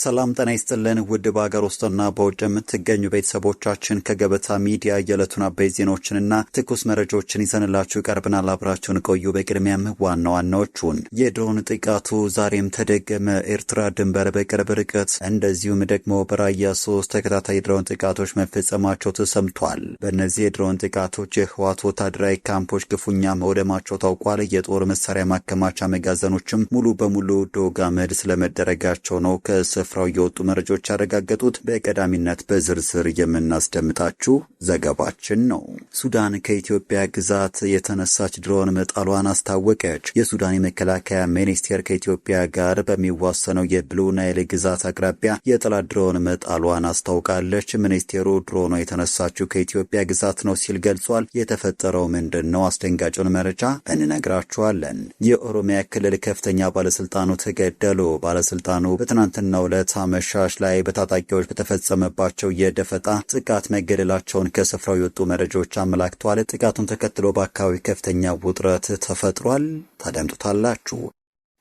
ሰላም ጤና ይስጥልን ውድ በአገር ውስጥና በውጭ የምትገኙ ቤተሰቦቻችን ከገበታ ሚዲያ የዕለቱን አበይት ዜናዎችንና ትኩስ መረጃዎችን ይዘንላችሁ ቀርበናል። አብራችሁን ቆዩ። በቅድሚያም ዋና ዋናዎቹን የድሮን ጥቃቱ ዛሬም ተደገመ። ኤርትራ ድንበር በቅርብ ርቀት እንደዚሁም ደግሞ በራያ 3 ተከታታይ ድሮን ጥቃቶች መፈጸማቸው ተሰምቷል። በእነዚህ የድሮን ጥቃቶች የህወሓት ወታደራዊ ካምፖች ክፉኛ መውደማቸው ታውቋል። የጦር መሳሪያ ማከማቻ መጋዘኖችም ሙሉ በሙሉ ዶግ አመድ ስለመደረጋቸው ነው ከስፍራው የወጡ መረጃዎች ያረጋገጡት። በቀዳሚነት በዝርዝር የምናስደምጣችሁ ዘገባችን ነው። ሱዳን ከኢትዮጵያ ግዛት የተነሳች ድሮን መጣሏን አስታወቀች። የሱዳን የመከላከያ ሚኒስቴር ከኢትዮጵያ ጋር በሚዋሰነው የብሉ ናይል ግዛት አቅራቢያ የጠላት ድሮን መጣሏን አስታውቃለች። ሚኒስቴሩ ድሮኗ የተነሳችው ከኢትዮጵያ ግዛት ነው ሲል ገልጿል። የተፈጠረው ምንድን ነው? አስደንጋጩን መረጃ እንነግራችኋለን። የኦሮሚያ ክልል ከፍተኛ ባለስልጣኑ ተገደሉ። ባለስልጣኑ በትናንትናው ዕለት አመሻሽ ላይ በታጣቂዎች በተፈጸመባቸው የደፈጣ ጥቃት መገደላቸውን ከስፍራው የወጡ መረጃዎች አመላክተዋል። ጥቃቱን ተከትሎ በአካባቢ ከፍተኛ ውጥረት ተፈጥሯል። ታደምጡታላችሁ።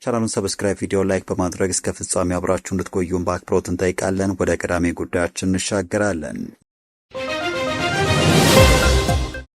ቻናሉን ሰብስክራይብ፣ ቪዲዮ ላይክ በማድረግ እስከ ፍጻሜ አብራችሁ እንድትቆዩን በአክብሮት እንጠይቃለን። ወደ ቀዳሚ ጉዳያችን እንሻገራለን።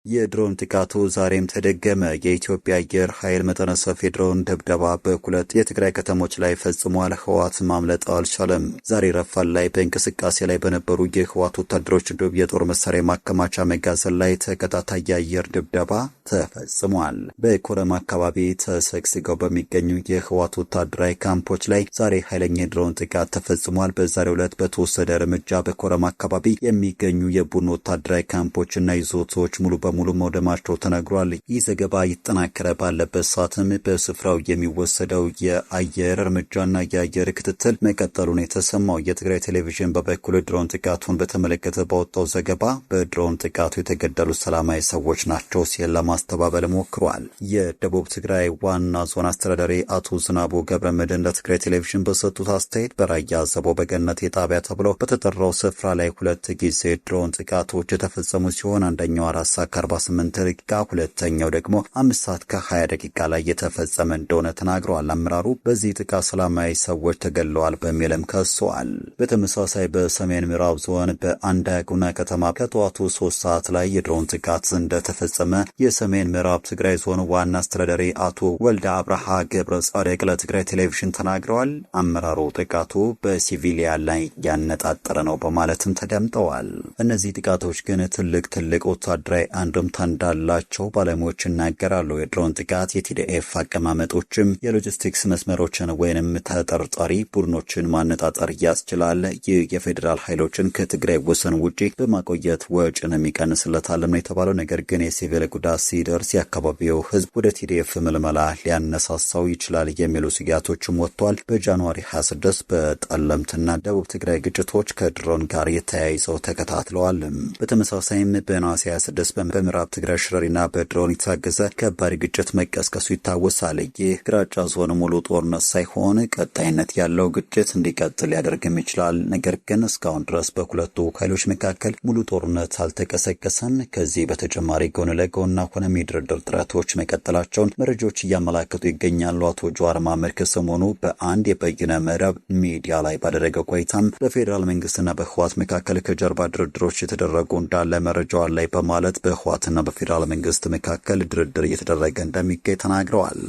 የድሮን ጥቃቱ ዛሬም ተደገመ። የኢትዮጵያ አየር ኃይል መጠነ ሰፊ ድሮን ድብደባ በሁለት የትግራይ ከተሞች ላይ ፈጽሟል። ህወሓት ማምለጥ አልቻለም። ዛሬ ረፋድ ላይ በእንቅስቃሴ ላይ በነበሩ የህወሓት ወታደሮች እንዲሁም የጦር መሳሪያ ማከማቻ መጋዘን ላይ ተከታታይ የአየር ድብደባ ተፈጽሟል። በኮረም አካባቢ ተሰግስገው በሚገኙ የህወሓት ወታደራዊ ካምፖች ላይ ዛሬ ኃይለኛ የድሮን ጥቃት ተፈጽሟል። በዛሬው ዕለት በተወሰደ እርምጃ በኮረም አካባቢ የሚገኙ የቡድን ወታደራዊ ካምፖችና ይዞታዎች ሙሉ ሙሉ መውደማቸው ተነግሯል። ይህ ዘገባ ይጠናከረ ባለበት ሰዓትም በስፍራው የሚወሰደው የአየር እርምጃና የአየር ክትትል መቀጠሉን የተሰማው የትግራይ ቴሌቪዥን በበኩሉ ድሮን ጥቃቱን በተመለከተ ባወጣው ዘገባ በድሮን ጥቃቱ የተገደሉት ሰላማዊ ሰዎች ናቸው ሲል ለማስተባበል ሞክሯል። የደቡብ ትግራይ ዋና ዞን አስተዳዳሪ አቶ ዝናቡ ገብረመድህን ለትግራይ ቴሌቪዥን በሰጡት አስተያየት በራያ ዘቦ በገነት የጣቢያ ተብሎ በተጠራው ስፍራ ላይ 2 ጊዜ ድሮን ጥቃቶች የተፈጸሙ ሲሆን አንደኛው 4 ሰዓት 48 ደቂቃ ሁለተኛው ደግሞ 5 ሰዓት ከ20 ደቂቃ ላይ የተፈጸመ እንደሆነ ተናግረዋል። አመራሩ በዚህ ጥቃት ሰላማዊ ሰዎች ተገድለዋል በሚልም ከሰዋል። በተመሳሳይ በሰሜን ምዕራብ ዞን በአንዳጉና ከተማ ከጠዋቱ 3 ሰዓት ላይ የድሮን ጥቃት እንደተፈጸመ የሰሜን ምዕራብ ትግራይ ዞን ዋና አስተዳዳሪ አቶ ወልደ አብርሃ ገብረ ጻድቅ ለትግራይ ቴሌቪዥን ተናግረዋል። አመራሩ ጥቃቱ በሲቪሊያን ላይ ያነጣጠረ ነው በማለትም ተደምጠዋል። እነዚህ ጥቃቶች ግን ትልቅ ወታደራዊ አንድምታ እንዳላቸው ባለሙያዎች ይናገራሉ። የድሮን ጥቃት የቲዲኤፍ አቀማመጦችም የሎጂስቲክስ መስመሮችን ወይንም ተጠርጣሪ ቡድኖችን ማነጣጠር ያስችላል። ይህ የፌዴራል ኃይሎችን ከትግራይ ወሰን ውጪ በማቆየት ወጪን የሚቀንስለታል ነው የተባለው። ነገር ግን የሲቪል ጉዳት ሲደርስ የአካባቢው ሕዝብ ወደ ቲዲኤፍ ምልመላ ሊያነሳሳው ይችላል የሚሉ ስጋቶችም ወጥቷል። በጃንዋሪ 26 በጠለምትና ደቡብ ትግራይ ግጭቶች ከድሮን ጋር የተያይዘው ተከታትለዋል። በተመሳሳይም በነሐሴ 26 በምዕራብ ትግራይ ሽረሪና በድሮን የታገዘ ከባድ ግጭት መቀስቀሱ ይታወሳል። ይህ ግራጫ ዞን ሙሉ ጦርነት ሳይሆን ቀጣይነት ያለው ግጭት እንዲቀጥል ሊያደርግም ይችላል። ነገር ግን እስካሁን ድረስ በሁለቱ ኃይሎች መካከል ሙሉ ጦርነት አልተቀሰቀሰም። ከዚህ በተጨማሪ ጎን ለጎን ሆነም የድርድር ጥረቶች መቀጠላቸውን መረጃዎች እያመላከቱ ይገኛሉ። አቶ ጀዋር መሐመድ ከሰሞኑ በአንድ የበይነ መረብ ሚዲያ ላይ ባደረገው ቆይታም በፌዴራል መንግስትና በህወሓት መካከል ከጀርባ ድርድሮች የተደረጉ እንዳለ መረጃው ላይ በማለት በህወሓትና በፌዴራል መንግስት መካከል ድርድር እየተደረገ እንደሚገኝ ተናግረዋል።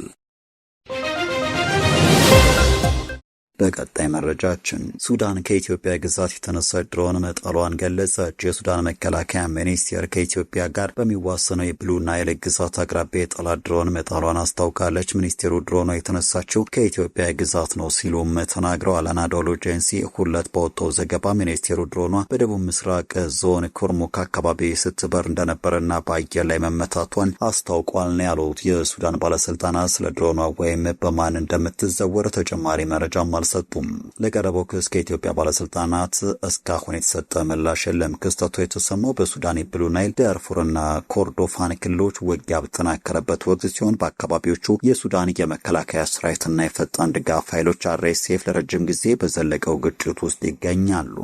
በቀጣይ መረጃችን ሱዳን ከኢትዮጵያ ግዛት የተነሳ ድሮን መጣሏን ገለጸች። የሱዳን መከላከያ ሚኒስቴር ከኢትዮጵያ ጋር በሚዋሰነው የብሉ ናይል ግዛት አቅራቢያ የጠላት ድሮን መጣሏን አስታውቃለች። ሚኒስቴሩ ድሮኗ የተነሳችው ከኢትዮጵያ ግዛት ነው ሲሉም ተናግረዋል። አናዶሉ ኤጀንሲ ሁለት በወጣው ዘገባ ሚኒስቴሩ ድሮኗ በደቡብ ምስራቅ ዞን ኩርሙክ አካባቢ ስትበር እንደነበረና በአየር ላይ መመታቷን አስታውቋል ነው ያሉት። የሱዳን ባለስልጣናት ስለ ድሮኗ ወይም በማን እንደምትዘወር ተጨማሪ መረጃ አልሰጡም። ለቀረበው ክስ ከኢትዮጵያ ባለስልጣናት እስካሁን የተሰጠ ምላሽ የለም። ክስተቱ የተሰማው በሱዳን የብሉ ናይል፣ ዳርፉርና ኮርዶፋን ክልሎች ውጊያ በተጠናከረበት ወቅት ሲሆን በአካባቢዎቹ የሱዳን የመከላከያ ሰራዊትና የፈጣን ድጋፍ ኃይሎች አርኤስኤፍ ለረጅም ጊዜ በዘለቀው ግጭት ውስጥ ይገኛሉ።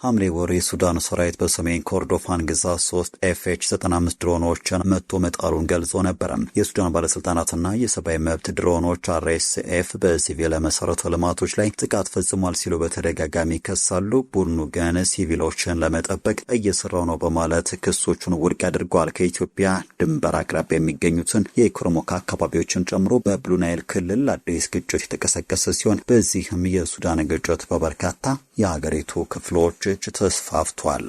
ሐምሌ ወር የሱዳን ሰራዊት በሰሜን ኮርዶፋን ግዛት 3 ኤፍኤች-95 ድሮኖችን መቶ መጣሉን ገልጾ ነበር። የሱዳን ባለስልጣናትና የሰብአዊ መብት ድሮኖች አርኤስኤፍ በሲቪል መሰረተ ልማቶች ላይ ጥቃት ፈጽሟል ሲሉ በተደጋጋሚ ይከሳሉ። ቡድኑ ግን ሲቪሎችን ለመጠበቅ እየሰራው ነው በማለት ክሶቹን ውድቅ አድርገዋል። ከኢትዮጵያ ድንበር አቅራቢያ የሚገኙትን የኮረሞካ አካባቢዎችን ጨምሮ በብሉ ናይል ክልል አዲስ ግጭት የተቀሰቀሰ ሲሆን በዚህም የሱዳን ግጭት በበርካታ የሀገሪቱ ክፍሎች ተስፋፍቷል።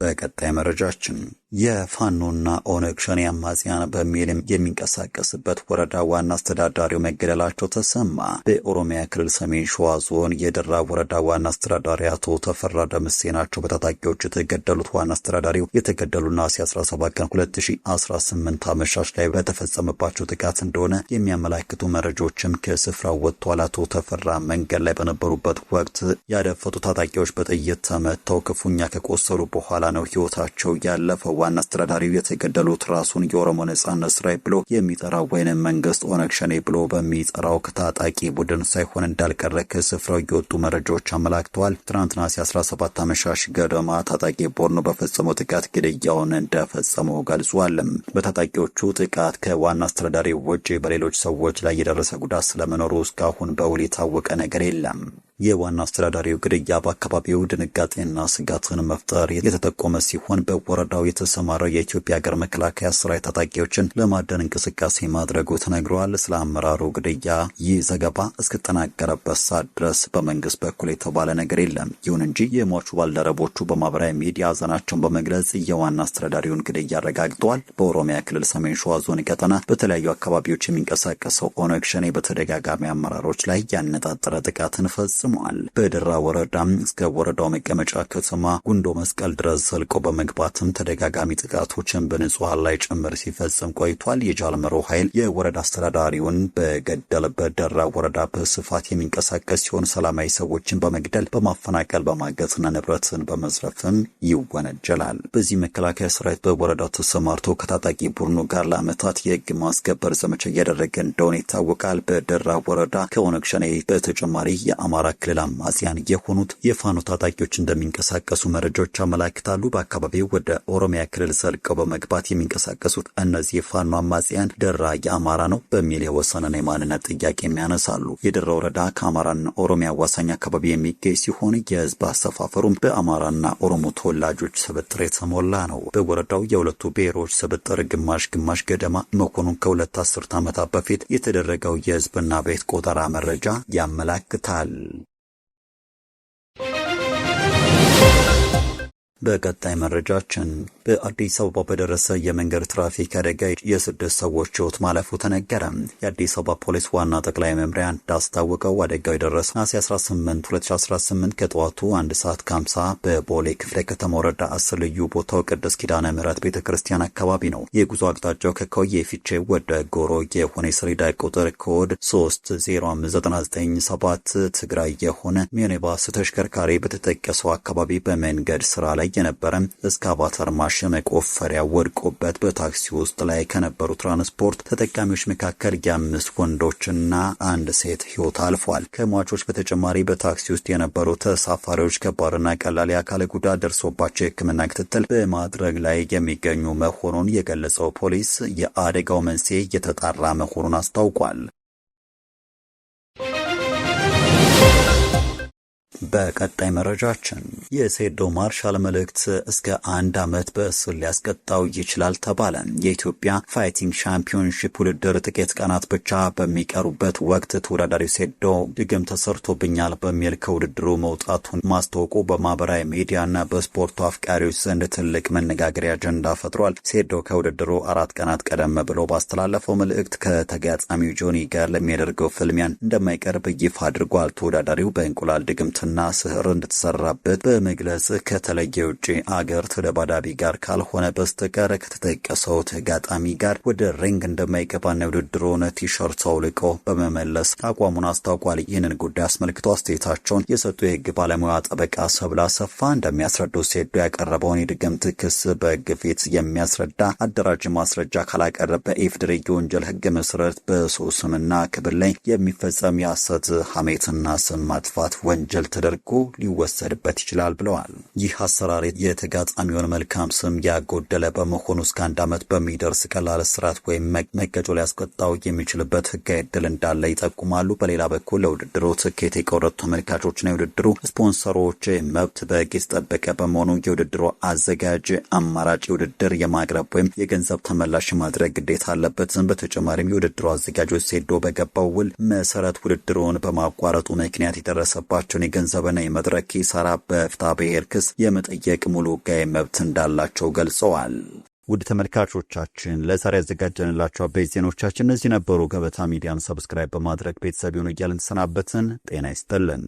በቀጣይ መረጃችን የፋኖና ኦነግ ሸኔ አማጽያን በሚል የሚንቀሳቀስበት ወረዳ ዋና አስተዳዳሪው መገደላቸው ተሰማ። በኦሮሚያ ክልል ሰሜን ሸዋ ዞን የደራ ወረዳ ዋና አስተዳዳሪ አቶ ተፈራ ደምሴ ናቸው በታጣቂዎች የተገደሉት። ዋና አስተዳዳሪው የተገደሉ ነሐሴ 17 ቀን 2018 አመሻሽ ላይ በተፈጸመባቸው ጥቃት እንደሆነ የሚያመላክቱ መረጃዎችም ከስፍራው ወጥተዋል። አቶ ተፈራ መንገድ ላይ በነበሩበት ወቅት ያደፈጡ ታጣቂዎች በጥይት ተመተው ክፉኛ ከቆሰሉ በኋላ ነው ህይወታቸው ያለፈው። ዋና አስተዳዳሪው የተገደሉት ራሱን የኦሮሞ ነጻነት ሰራዊት ብሎ የሚጠራው ወይንም መንግስት ኦነግ ሸኔ ብሎ በሚጠራው ከታጣቂ ቡድን ሳይሆን እንዳልቀረ ከስፍራው የወጡ መረጃዎች አመላክተዋል። ትናንት ነሐሴ 17 አመሻሽ ገደማ ታጣቂ ቡድኑ በፈጸመው ጥቃት ግድያውን እንደፈጸመው ገልጿል። በታጣቂዎቹ ጥቃት ከዋና አስተዳዳሪው ውጪ በሌሎች ሰዎች ላይ የደረሰ ጉዳት ስለመኖሩ እስካሁን በውል የታወቀ ነገር የለም። የዋና አስተዳዳሪው ግድያ በአካባቢው ድንጋጤና ስጋትን መፍጠር የተጠቆመ ሲሆን በወረዳው የተሰማራው የኢትዮጵያ ሀገር መከላከያ ሰራዊት ታጣቂዎችን ለማደን እንቅስቃሴ ማድረጉ ተነግሯል። ስለ አመራሩ ግድያ ይህ ዘገባ እስከተጠናቀረበት ሰዓት ድረስ በመንግስት በኩል የተባለ ነገር የለም። ይሁን እንጂ የሟቹ ባልደረቦቹ በማህበራዊ ሚዲያ ሀዘናቸውን በመግለጽ የዋና አስተዳዳሪውን ግድያ አረጋግጠዋል። በኦሮሚያ ክልል ሰሜን ሸዋ ዞን ቀጠና በተለያዩ አካባቢዎች የሚንቀሳቀሰው ኦነግ ሸኔ በተደጋጋሚ አመራሮች ላይ ያነጣጠረ ጥቃትን ፈጽሟል። በደራ ወረዳም እስከ ወረዳው መቀመጫ ከተማ ጉንዶ መስቀል ድረስ ዘልቆ በመግባትም ተደጋጋሚ ጥቃቶችን በንጹሃን ላይ ጭምር ሲፈጽም ቆይቷል። የጃልመሮ ኃይል የወረዳ አስተዳዳሪውን በገደለበት ደራ ወረዳ በስፋት የሚንቀሳቀስ ሲሆን ሰላማዊ ሰዎችን በመግደል በማፈናቀል በማገትና ንብረትን በመዝረፍም ይወነጀላል። በዚህ መከላከያ ሰራዊት በወረዳው ተሰማርቶ ከታጣቂ ቡድኑ ጋር ለዓመታት የህግ ማስከበር ዘመቻ እያደረገ እንደሆነ ይታወቃል። በደራ ወረዳ ከኦነግ ሸኔ በተጨማሪ የአማራ ክልል አማጽያን የሆኑት የፋኖ ታጣቂዎች እንደሚንቀሳቀሱ መረጃዎች አመላክታሉ። በአካባቢው ወደ ኦሮሚያ ክልል ዘልቀው በመግባት የሚንቀሳቀሱት እነዚህ የፋኖ አማጽያን ደራ የአማራ ነው በሚል የወሰንና የማንነት ጥያቄ የሚያነሳሉ። የደራ ወረዳ ከአማራና ኦሮሚያ አዋሳኝ አካባቢ የሚገኝ ሲሆን የህዝብ አሰፋፈሩም በአማራና ኦሮሞ ተወላጆች ስብጥር የተሞላ ነው። በወረዳው የሁለቱ ብሔሮች ስብጥር ግማሽ ግማሽ ገደማ መሆኑን ከሁለት አስርት ዓመታት በፊት የተደረገው የህዝብና ቤት ቆጠራ መረጃ ያመላክታል። በቀጣይ መረጃችን በአዲስ አበባ በደረሰ የመንገድ ትራፊክ አደጋ የ6 ሰዎች ህይወት ማለፉ ተነገረ። የአዲስ አበባ ፖሊስ ዋና ጠቅላይ መምሪያ እንዳስታወቀው አደጋው የደረሰው ነሐሴ 18 2018 ከጠዋቱ 1 ሰዓት ከ50 በቦሌ ክፍለ ከተማ ወረዳ 10 ልዩ ቦታው ቅድስት ኪዳነ ምህረት ቤተክርስቲያን አካባቢ ነው። የጉዞ አቅጣጫው ከኮዬ ፊቼ ወደ ጎሮ የሆነ የሰሌዳ ቁጥር ኮድ 305997 ትግራይ የሆነ ሚኒባስ ተሽከርካሪ በተጠቀሰው አካባቢ በመንገድ ስራ ላይ የነበረ እስካቫተር ማሽን መቆፈሪያ ወድቆበት በታክሲ ውስጥ ላይ ከነበሩ ትራንስፖርት ተጠቃሚዎች መካከል የ5 ወንዶችና 1 ሴት ህይወት አልፏል። ከሟቾች በተጨማሪ በታክሲ ውስጥ የነበሩ ተሳፋሪዎች ከባድና ቀላል የአካል ጉዳት ደርሶባቸው የሕክምና ክትትል በማድረግ ላይ የሚገኙ መሆኑን የገለጸው ፖሊስ የአደጋው መንስኤ እየተጣራ መሆኑን አስታውቋል። በቀጣይ መረጃችን የሴዶ ማርሻል መልእክት እስከ 1 ዓመት በእስር ሊያስቀጣው ይችላል ተባለ። የኢትዮጵያ ፋይቲንግ ሻምፒዮንሺፕ ውድድር ጥቂት ቀናት ብቻ በሚቀሩበት ወቅት ተወዳዳሪው ሴዶ ድግም ተሰርቶብኛል በሚል ከውድድሩ መውጣቱን ማስታወቁ በማህበራዊ ሚዲያና በስፖርቱ አፍቃሪዎች ዘንድ ትልቅ መነጋገሪያ አጀንዳ ፈጥሯል። ሴዶ ከውድድሩ 4 ቀናት ቀደም ብሎ ባስተላለፈው መልእክት ከተጋጣሚው ጆኒ ጋር ለሚያደርገው ፍልሚያን እንደማይቀርብ ይፋ አድርጓል። ተወዳዳሪው በእንቁላል ድግምት እና ስህር እንደተሰራበት በመግለጽ ከተለየ ውጪ አገር ተደባዳቢ ጋር ካልሆነ በስተቀር ከተጠቀሰው ተጋጣሚ ጋር ወደ ሪንግ እንደማይገባና ውድድሩን ቲሸርት አውልቆ በመመለስ አቋሙን አስታውቋል። ይህንን ጉዳይ አስመልክቶ አስተያየታቸውን የሰጡ የህግ ባለሙያ ጠበቃ ሰብለ አሰፋ እንደሚያስረዱ ሴዶ ያቀረበውን የድግምት ክስ በህግ ፊት የሚያስረዳ አደራጅ ማስረጃ ካላቀረበ በኢፌዴሪ የወንጀል ህግ መሰረት በሰው ስምና ክብር ላይ የሚፈጸም የሐሰት ሐሜትና ስም ማጥፋት ወንጀል ተደርጎ ሊወሰድበት ይችላል ብለዋል። ይህ አሰራር የተጋጣሚውን መልካም ስም ያጎደለ በመሆኑ እስከ 1 ዓመት በሚደርስ ቀላል እስራት ወይም መቀጮ ሊያስቀጣው የሚችልበት ህጋዊ ዕድል እንዳለ ይጠቁማሉ። በሌላ በኩል ለውድድሩ ትኬት የቆረጡ ተመልካቾችና የውድድሩ ስፖንሰሮች መብት በሕግ የተጠበቀ በመሆኑ የውድድሩ አዘጋጅ አማራጭ ውድድር የማቅረብ ወይም የገንዘብ ተመላሽ ማድረግ ግዴታ አለበትም። በተጨማሪም የውድድሩ አዘጋጆች ሴዶ በገባው ውል መሰረት ውድድሩን በማቋረጡ ምክንያት የደረሰባቸውን የገንዘብና የመድረክ ኪሳራ በፍትሐ ብሔር ክስ የመጠየቅ ሙሉ ሕጋዊ መብት እንዳላቸው ገልጸዋል። ውድ ተመልካቾቻችን ለዛሬ ያዘጋጀንላችሁ አበይት ዜናዎቻችን እነዚህ ነበሩ። ገበታ ሚዲያን ሰብስክራይብ በማድረግ ቤተሰብ ይሁኑ እያልን ተሰናበትን። ጤና ይስጥልን።